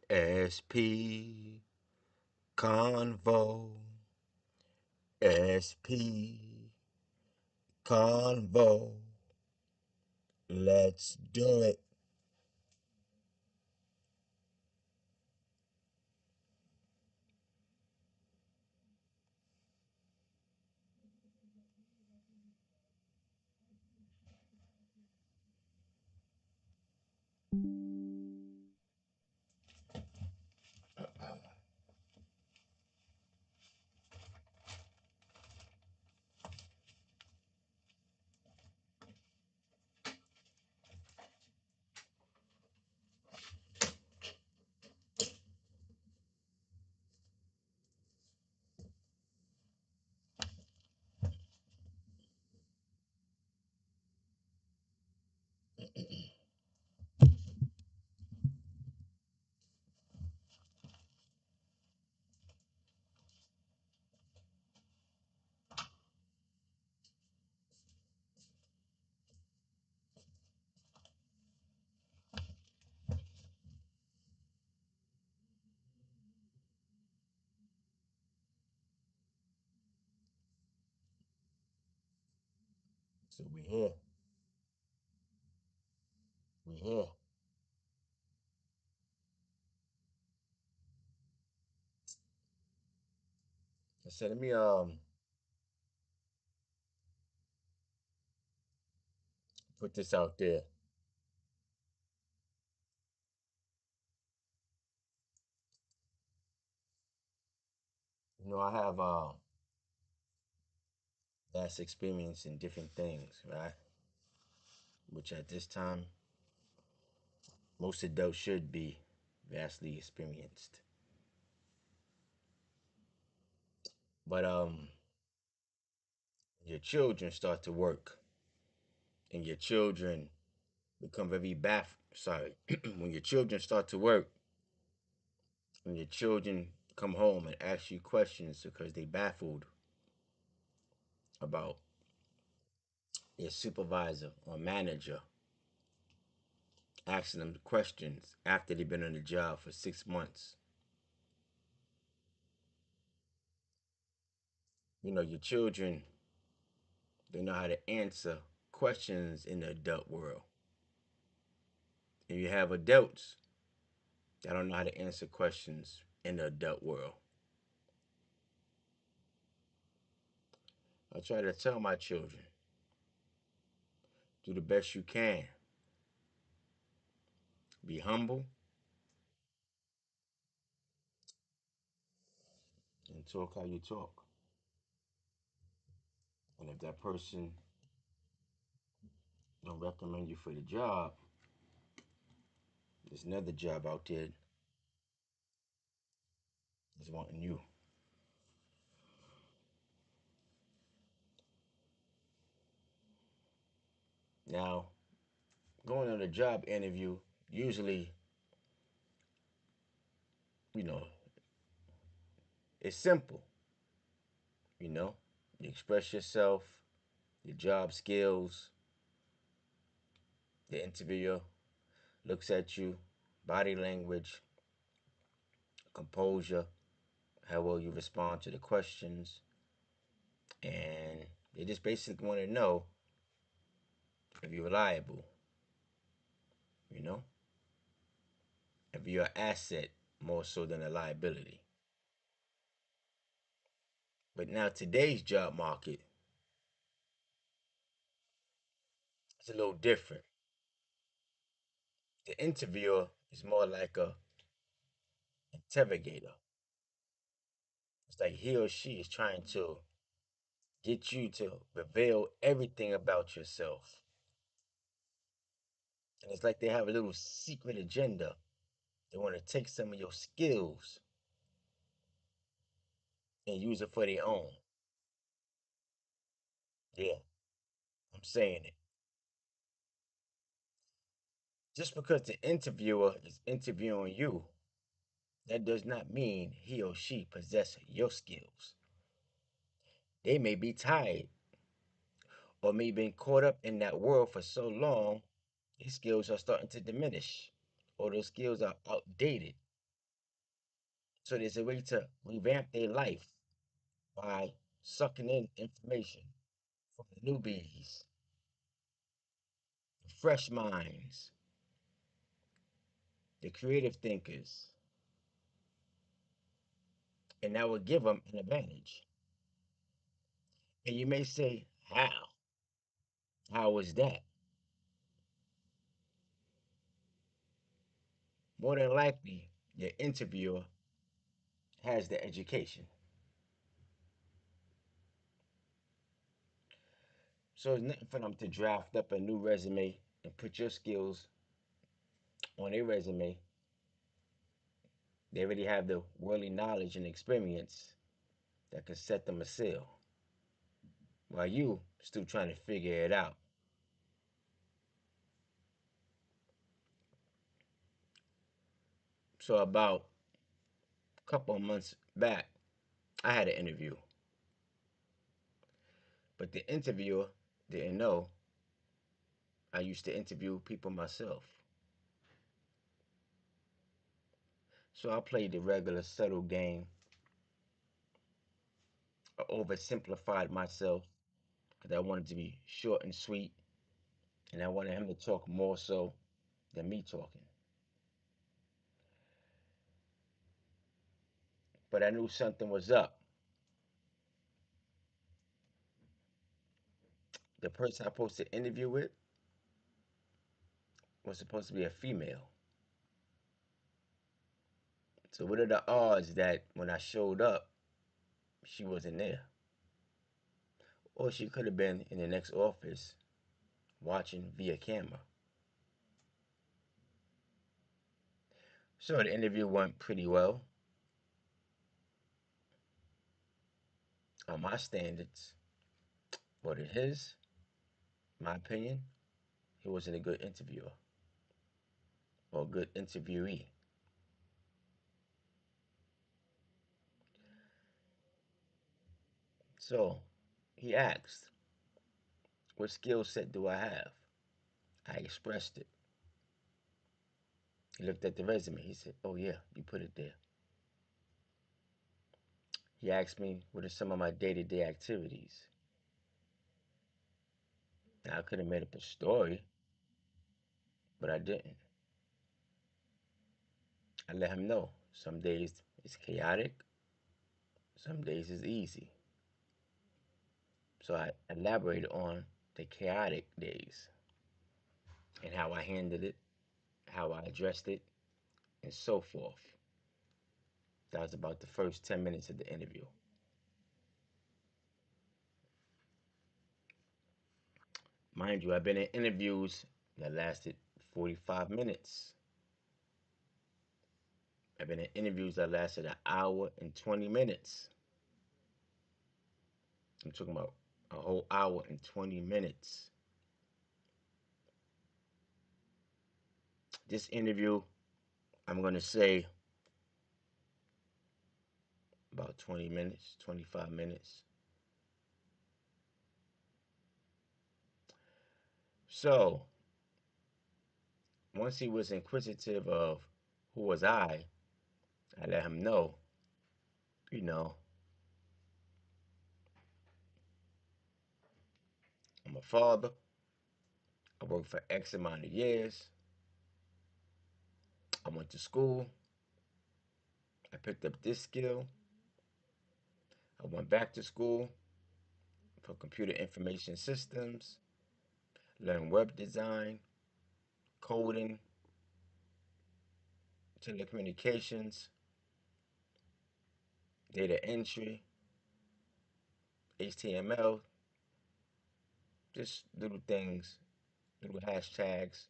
SP Convo. SP Convo. Let's do it. So we here. We here. So let me put this out there. I have vast experience in different things, right? Which at this time most adults should be vastly experienced. But your children start to work and your children become very sorry. When your children start to work, when your children come home and ask you questions because they baffled about your supervisor or manager asking them questions after they've been on the job for 6 months. Your children, they know how to answer questions in the adult world. And you have adults that don't know how to answer questions in the adult world. I try to tell my children, do the best you can. Be humble and talk how you talk. And if that person don't recommend you for the job, there's another job out there that's wanting you. Now, going on a job interview, usually, you know, it's simple. You know, you express yourself, your job skills, the interviewer looks at you, body language, composure, how well you respond to the questions, and they just basically want to know if you're reliable, you know, if you're an asset more so than a liability. But now today's job market is a little different. The interviewer is more like a interrogator. It's like he or she is trying to get you to reveal everything about yourself. And it's like they have a little secret agenda. They want to take some of your skills and use it for their own. Yeah, I'm saying it. Just because the interviewer is interviewing you, that does not mean he or she possess your skills. They may be tired or may have been caught up in that world for so long, his skills are starting to diminish or those skills are outdated. So there's a way to revamp their life by sucking in information from the newbies, the fresh minds, the creative thinkers, and that will give them an advantage. And you may say, how? How was that? More than likely, your interviewer has the education. So it's nothing for them to draft up a new resume and put your skills on their resume. They already have the worldly knowledge and experience that can set them a seal, while you still trying to figure it out. So about a couple of months back, I had an interview, but the interviewer didn't know I used to interview people myself. So I played the regular subtle game. I oversimplified myself because I wanted to be short and sweet, and I wanted him to talk more so than me talking. But I knew something was up. The person I'm supposed to interview with was supposed to be a female. So what are the odds that when I showed up, she wasn't there? Or she could have been in the next office watching via camera. So the interview went pretty well on my standards, but in his, my opinion, he wasn't a good interviewer or a good interviewee. So he asked, what skill set do I have? I expressed it. He looked at the resume. He said, oh, yeah, you put it there. He asked me, what are some of my day to day activities? Now, I could have made up a story, but I didn't. I let him know some days it's chaotic, some days it's easy. So I elaborated on the chaotic days and how I handled it, how I addressed it, and so forth. That was about the first 10 minutes of the interview. Mind you, I've been in interviews that lasted 45 minutes. I've been in interviews that lasted an hour and 20 minutes. I'm talking about a whole hour and 20 minutes. This interview, I'm going to say about 20 minutes, 25 minutes. So, once he was inquisitive of who was I let him know, you know, I'm a father. I worked for X amount of years. I went to school. I picked up this skill. I went back to school for computer information systems, learned web design, coding, telecommunications, data entry, HTML, just little things, little hashtags,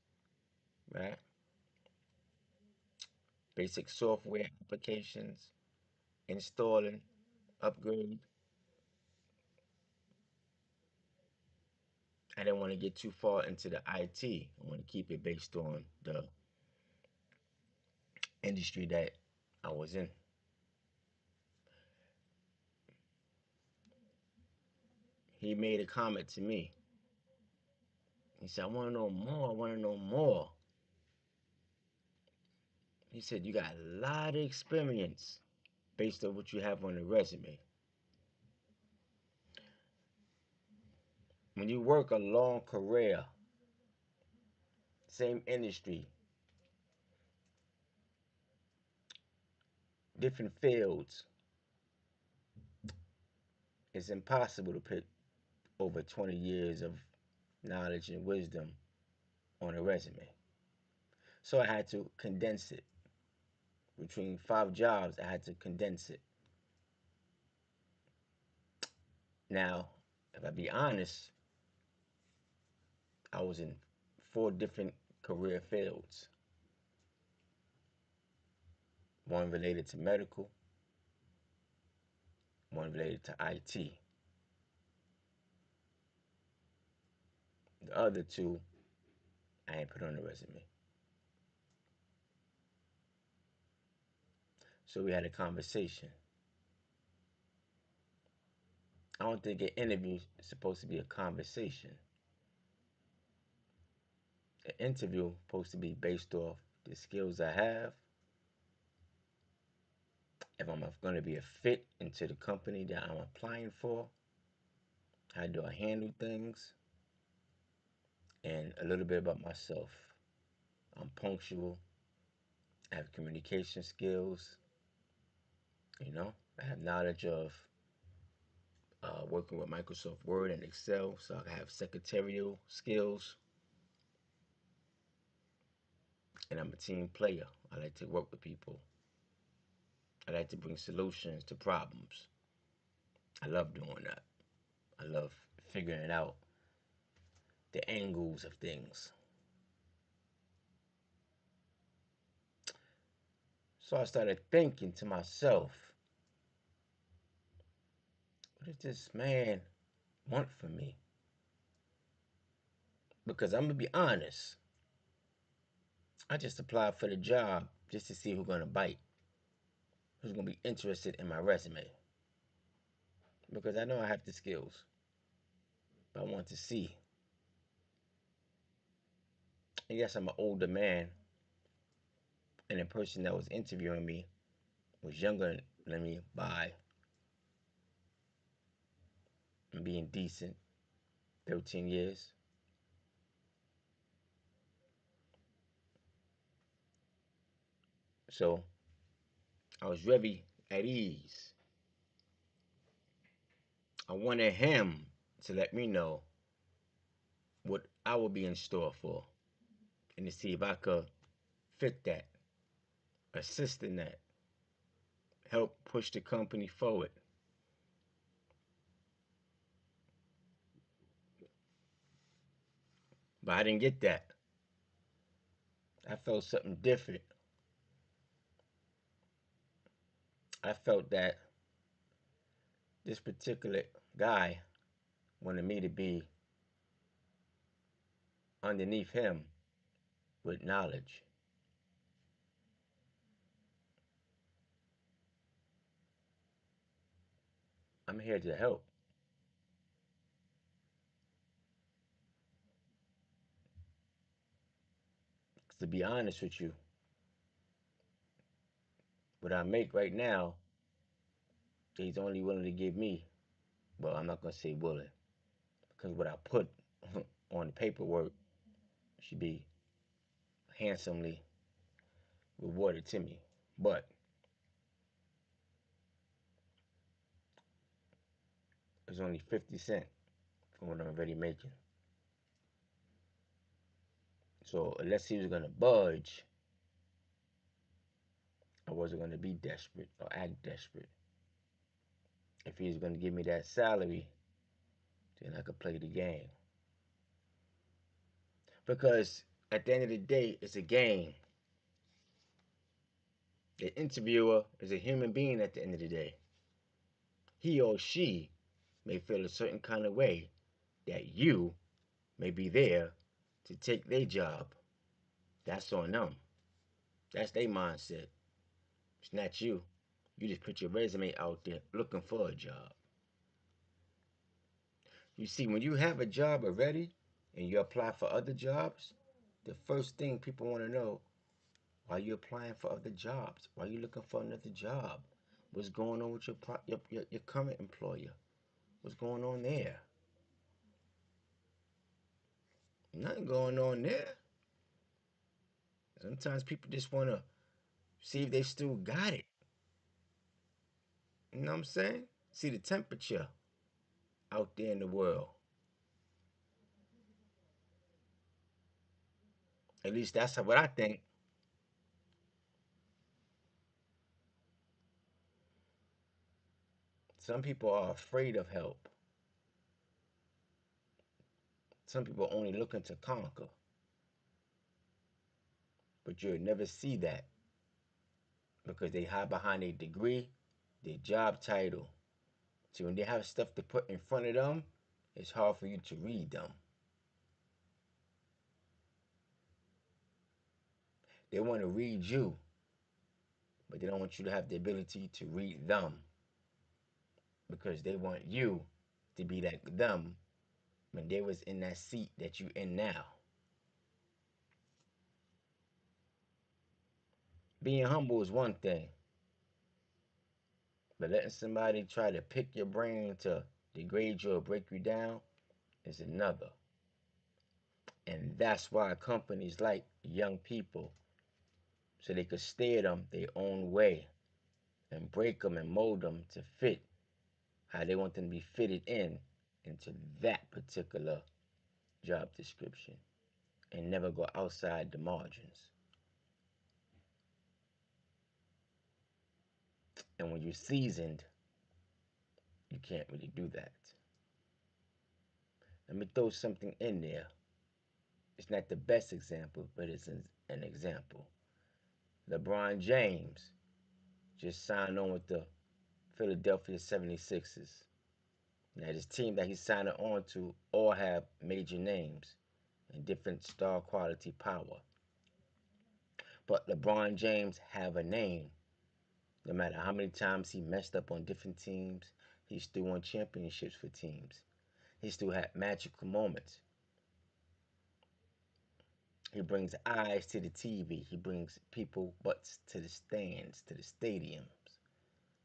right? Basic software applications, installing, upgrade. I didn't want to get too far into the IT. I want to keep it based on the industry that I was in. He made a comment to me. He said, I want to know more. I want to know more. He said, you got a lot of experience. based on what you have on the resume. When you work a long career, same industry, different fields, it's impossible to put over 20 years of knowledge and wisdom on a resume. So I had to condense it. Between 5 jobs, I had to condense it. Now, if I be honest, I was in 4 different career fields. One related to medical, one related to IT. The other two I ain't put on the resume. So we had a conversation. I don't think an interview is supposed to be a conversation. An interview is supposed to be based off the skills I have, if I'm going to be a fit into the company that I'm applying for, how do I handle things, and a little bit about myself. I'm punctual. I have communication skills. I have knowledge of working with Microsoft Word and Excel, so I have secretarial skills, and I'm a team player. I like to work with people. I like to bring solutions to problems. I love doing that. I love figuring out the angles of things. So I started thinking to myself, what does this man want from me? Because I'm going to be honest, I just applied for the job just to see who's going to bite, who's going to be interested in my resume. Because I know I have the skills, but I want to see. And yes, I'm an older man, and the person that was interviewing me was younger than me by being decent, 13 years. So I was very at ease. I wanted him to let me know what I would be in store for and to see if I could fit that, assist in that, help push the company forward. But I didn't get that. I felt something different. I felt that this particular guy wanted me to be underneath him with knowledge. I'm here to help. 'Cause to be honest with you, what I make right now, he's only willing to give me, well, I'm not going to say willing, because what I put on the paperwork should be handsomely rewarded to me. But it's only 50 cents from what I'm already making. So unless he was going to budge, I wasn't going to be desperate or act desperate. If he was going to give me that salary, then I could play the game. Because at the end of the day, it's a game. The interviewer is a human being at the end of the day. He or she may feel a certain kind of way that you may be there to take their job. That's on them. That's their mindset. It's not you. You just put your resume out there looking for a job. You see, when you have a job already and you apply for other jobs, the first thing people want to know, why are you applying for other jobs? Why are you looking for another job? What's going on with your current employer? What's going on there? Nothing going on there. Sometimes people just want to see if they still got it. You know what I'm saying? See the temperature out there in the world. At least that's what I think. Some people are afraid of help. Some people are only looking to conquer. But you'll never see that because they hide behind a degree, their job title. So when they have stuff to put in front of them, it's hard for you to read them. They want to read you, but they don't want you to have the ability to read them because they want you to be like them when they was in that seat that you in now. Being humble is one thing, but letting somebody try to pick your brain to degrade you or break you down is another. And that's why companies like young people, so they could steer them their own way and break them and mold them to fit how they want them to be fitted in into that particular job description and never go outside the margins. And when you're seasoned, you can't really do that. Let me throw something in there. It's not the best example, but it's an example. LeBron James just signed on with the Philadelphia 76ers. Now, this team that he signed on to all have major names and different star quality power. But LeBron James have a name. No matter how many times he messed up on different teams, he still won championships for teams. He still had magical moments. He brings eyes to the TV. He brings people butts to the stands, to the stadiums.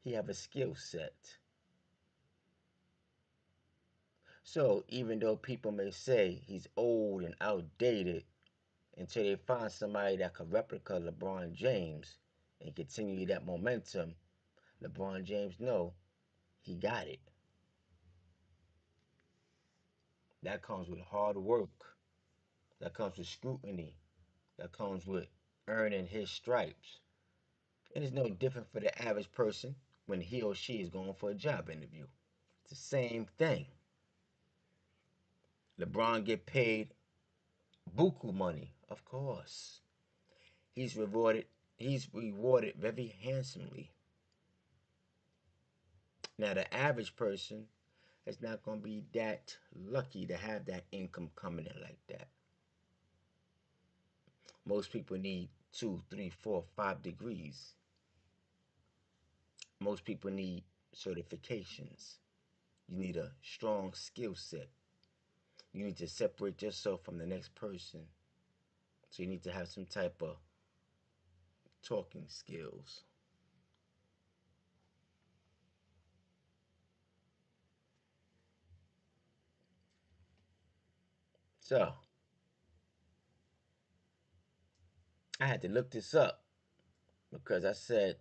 He have a skill set. So even though people may say he's old and outdated, until they find somebody that could replicate LeBron James and continue that momentum, LeBron James know he got it. That comes with hard work. That comes with scrutiny. That comes with earning his stripes. It is no different for the average person when he or she is going for a job interview. It's the same thing. LeBron get paid buku money, of course. He's rewarded. He's rewarded very handsomely. Now the average person is not going to be that lucky to have that income coming in like that. Most people need 2, 3, 4, 5 degrees. Most people need certifications. You need a strong skill set. You need to separate yourself from the next person. So you need to have some type of talking skills. So I had to look this up because I said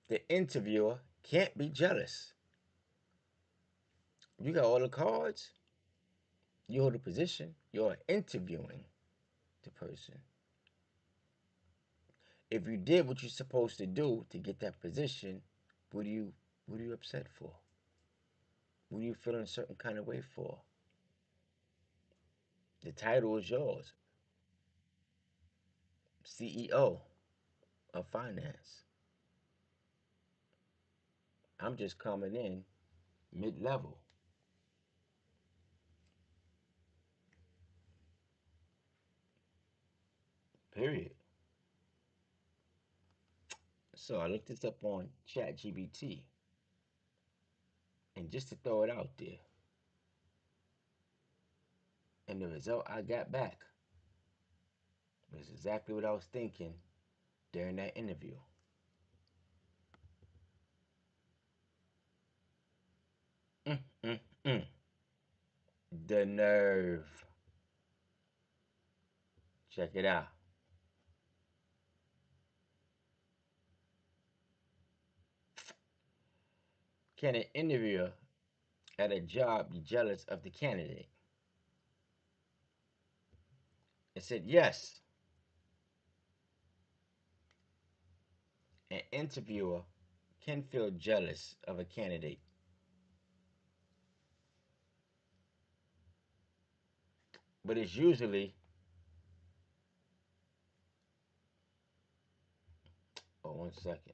the interviewer can't be jealous. You got all the cards, you hold a position, you're interviewing the person. If you did what you're supposed to do to get that position, what are you what are you upset for? What are you feeling a certain kind of way for? The title is yours. CEO of finance. I'm just coming in mid-level. Period. So I looked this up on ChatGPT, and just to throw it out there, and the result I got back was exactly what I was thinking during that interview. Mm, mm, mm. The nerve. Check it out. Can an interviewer at a job be jealous of the candidate? It said yes. An interviewer can feel jealous of a candidate, but it's usually, oh, 1 second.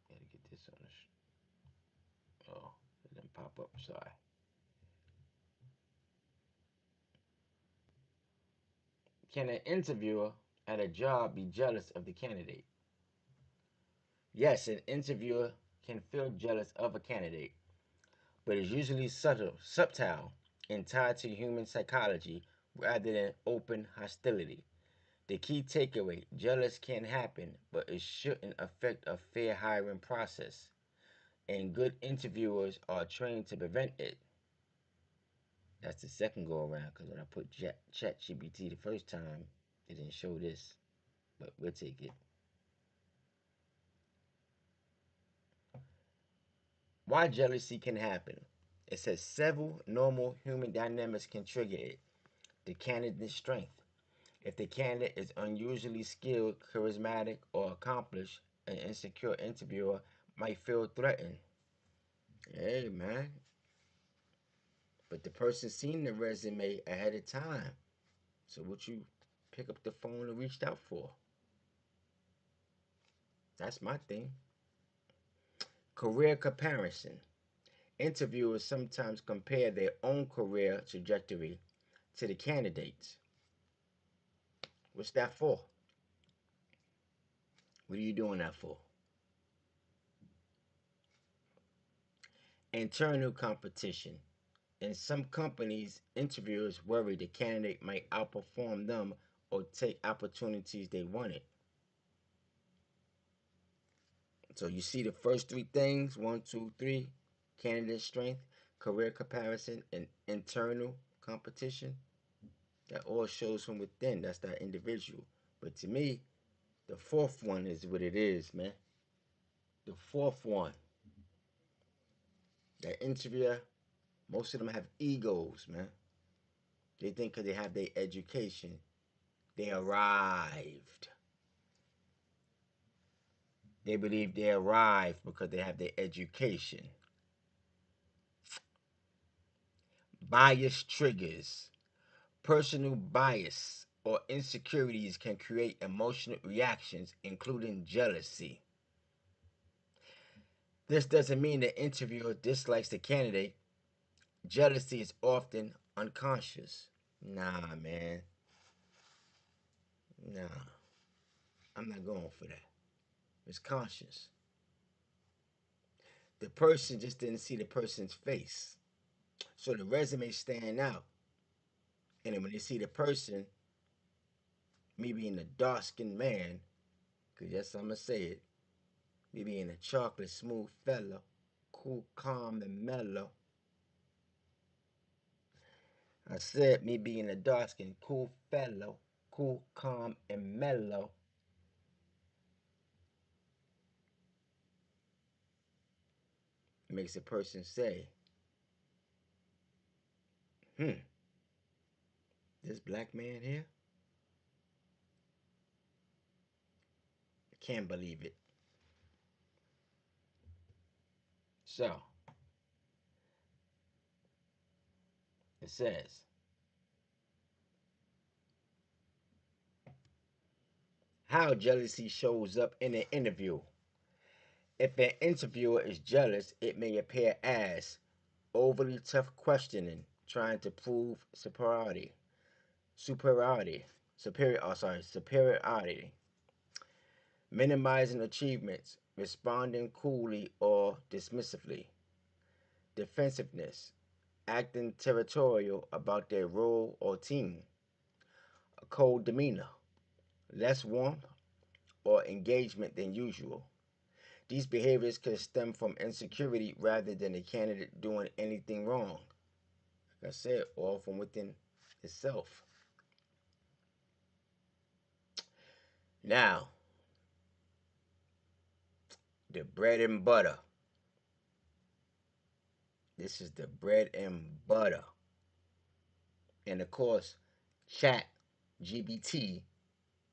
Gotta get this on the, oh, it didn't pop up, sorry. Can an interviewer at a job be jealous of the candidate? Yes, an interviewer can feel jealous of a candidate, but it's usually subtle, and tied to human psychology rather than open hostility. The key takeaway: jealous can happen, but it shouldn't affect a fair hiring process, and good interviewers are trained to prevent it. That's the second go around, because when I put Chat GBT the first time, it didn't show this, but we'll take it. Why jealousy can happen? It says several normal human dynamics can trigger it. The candidate's strength. If the candidate is unusually skilled, charismatic, or accomplished, an insecure interviewer might feel threatened. Hey, man. But the person seen the resume ahead of time. So what you pick up the phone and reached out for? That's my thing. Career comparison. Interviewers sometimes compare their own career trajectory to the candidates. What's that for? What are you doing that for? Internal competition. In some companies, interviewers worry the candidate might outperform them or take opportunities they wanted. So you see the first three things: one, two, three: candidate strength, career comparison, and internal competition. That all shows from within. That's that individual. But to me, the fourth one is what it is, man. The fourth one, that interviewer, most of them have egos, man. They think because they have their education, they arrived. They believe they arrived because they have their education. Bias triggers. Personal bias or insecurities can create emotional reactions, including jealousy. This doesn't mean the interviewer dislikes the candidate. Jealousy is often unconscious. Nah, man. Nah, I'm not going for that. It's conscious. The person just didn't see the person's face. So the resume stand out. And then when they see the person, me being a dark skinned man, because yes, I'm going to say it, me being a chocolate smooth fella, cool, calm, and mellow. I said me being a dark skinned cool fellow, cool, calm, and mellow. Makes a person say, hmm, this black man here? I can't believe it. So, it says, how jealousy shows up in an interview. If an interviewer is jealous, it may appear as overly tough questioning, trying to prove superiority, superiority, minimizing achievements, responding coolly or dismissively, defensiveness, acting territorial about their role or team, a cold demeanor, less warmth or engagement than usual, These behaviors could stem from insecurity rather than the candidate doing anything wrong. Like I said, all from within itself. Now, the bread and butter. This is the bread and butter. And of course, Chat GBT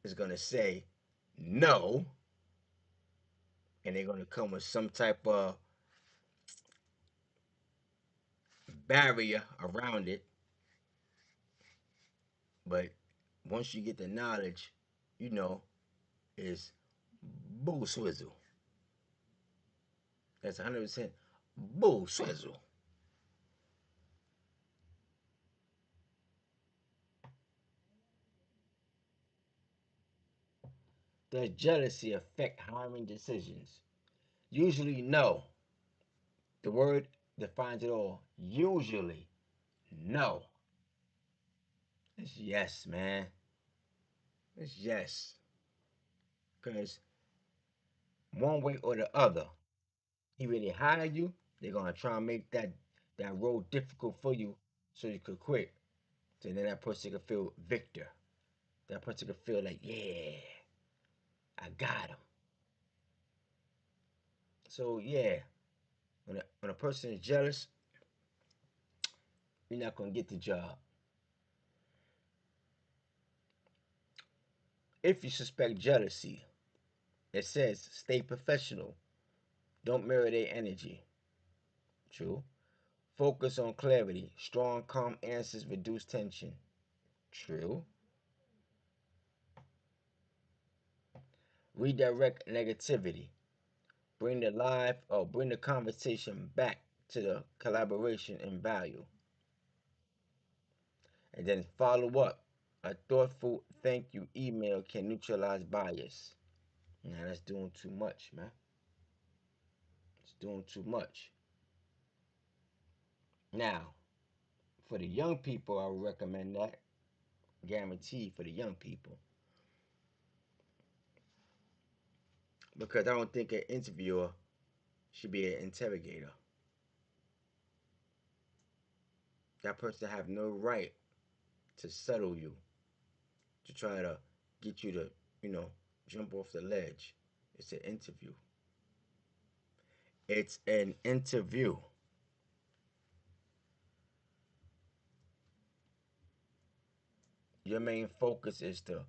is going to say no, and they're going to come with some type of barrier around it. But once you get the knowledge, you know, is bull swizzle. That's 100% bull swizzle. Does jealousy affect hiring decisions? Usually, no. The word defines it all. Usually, no. It's yes, man. It's yes. Because one way or the other, either they hire you, they're gonna try and make that road difficult for you so you could quit. So then that person can feel victor. That person can feel like, yeah, I got him. So yeah, when a person is jealous, you're not gonna get the job. If you suspect jealousy, it says stay professional. Don't mirror their energy. True. Focus on clarity. Strong, calm answers reduce tension. True. Redirect negativity. Bring the conversation back to the collaboration and value. And then follow up. A thoughtful thank you email can neutralize bias. Now that's doing too much, man. It's doing too much. Now, for the young people, I would recommend that. Guaranteed for the young people. Because I don't think an interviewer should be an interrogator. That person have no right to settle you, to try to get you to, you know, jump off the ledge. It's an interview. It's an interview. Your main focus is to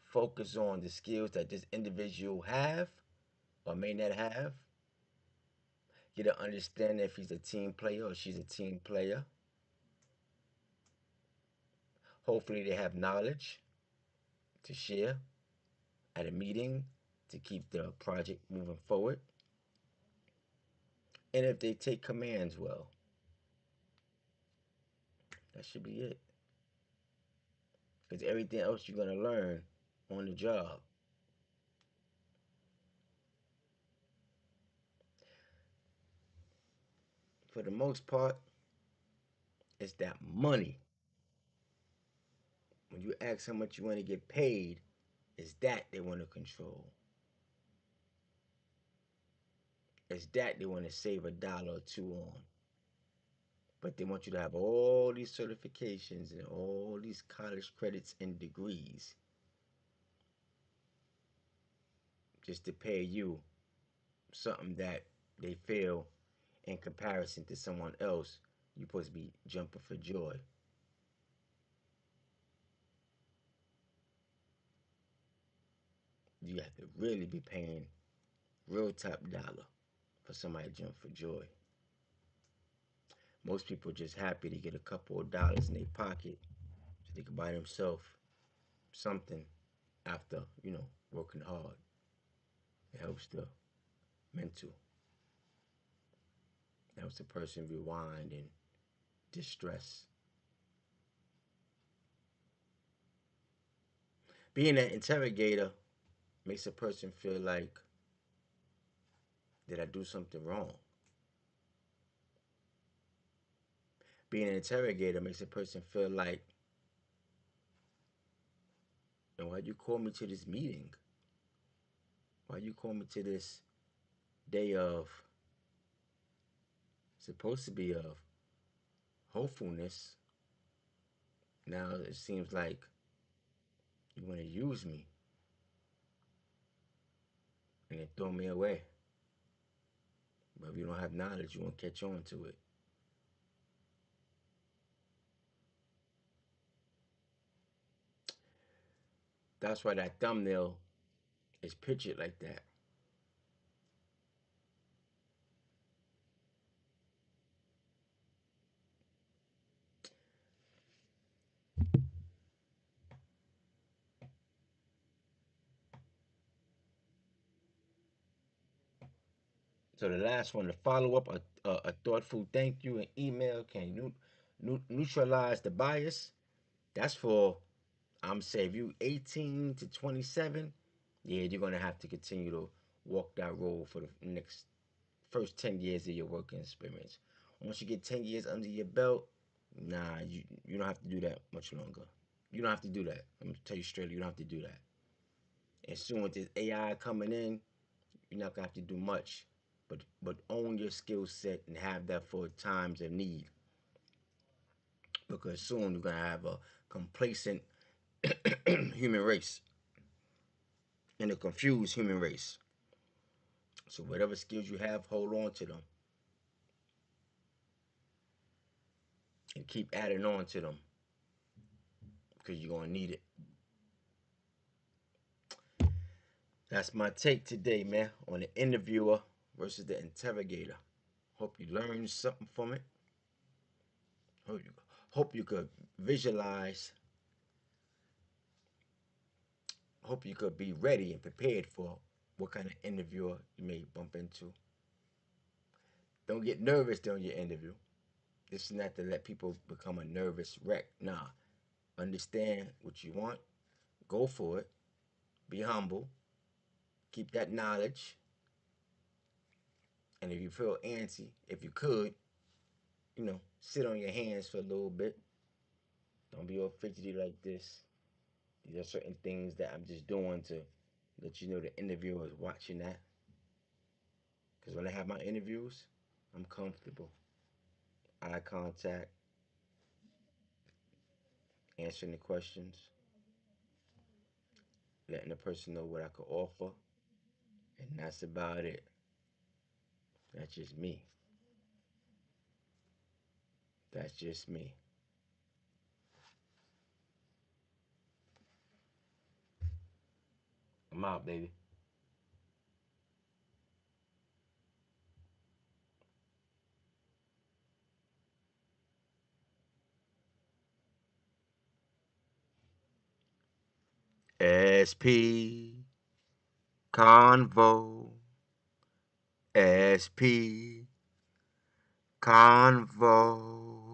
focus on the skills that this individual have or may not have. Get to understand if he's a team player or she's a team player. Hopefully they have knowledge to share at a meeting to keep the project moving forward. And if they take commands well, that should be it. Because everything else you're going to learn on the job. For the most part, it's that money. When you ask how much you want to get paid, it's that they want to control. It's that they want to save a dollar or two on. But they want you to have all these certifications and all these college credits and degrees just to pay you something that they feel in comparison to someone else you're supposed to be jumping for joy. You have to really be paying real top dollar for somebody to jump for joy. Most people are just happy to get a couple of dollars in their pocket so they can buy themselves something after, working hard. It helps the mental. It helps the person rewind and distress. Being an interrogator makes a person feel like, did I do something wrong? Being an interrogator makes a person feel like, and why'd you call me to this meeting? Why'd you call me to this day of supposed to be of hopefulness. Now it seems like you want to use me and then throw me away. But if you don't have knowledge, you won't catch on to it. That's why that thumbnail is pictured like that. So the last one, the follow up, a thoughtful thank you and email can neutralize the bias. That's for, I'm saying, if you 18 to 27, yeah, you're gonna have to continue to walk that road for the next first 10 years of your working experience. Once you get 10 years under your belt, nah, you don't have to do that much longer. You don't have to do that. I'm gonna tell you straight, you don't have to do that. And soon with this AI coming in, you're not gonna have to do much, but own your skill set and have that for times of need. Because soon you're gonna have a complacent human race and a confused human race. So whatever skills you have, hold on to them and keep adding on to them because you're gonna need it. That's my take today, man, on the interviewer versus the interrogator. Hope you learned something from it. Hope you could visualize. Hope you could be ready and prepared for what kind of interviewer you may bump into. Don't get nervous during your interview. This is not to let people become a nervous wreck. Nah, understand what you want. Go for it. Be humble. Keep that knowledge. And if you feel antsy, if you could, sit on your hands for a little bit. Don't be all fidgety like this. These are certain things that I'm just doing to let you know the interviewer is watching that. Because when I have my interviews, I'm comfortable. Eye contact, answering the questions, letting the person know what I could offer, and that's about it. That's just me. That's just me. I'm out, baby. SP Convo. SP Convo.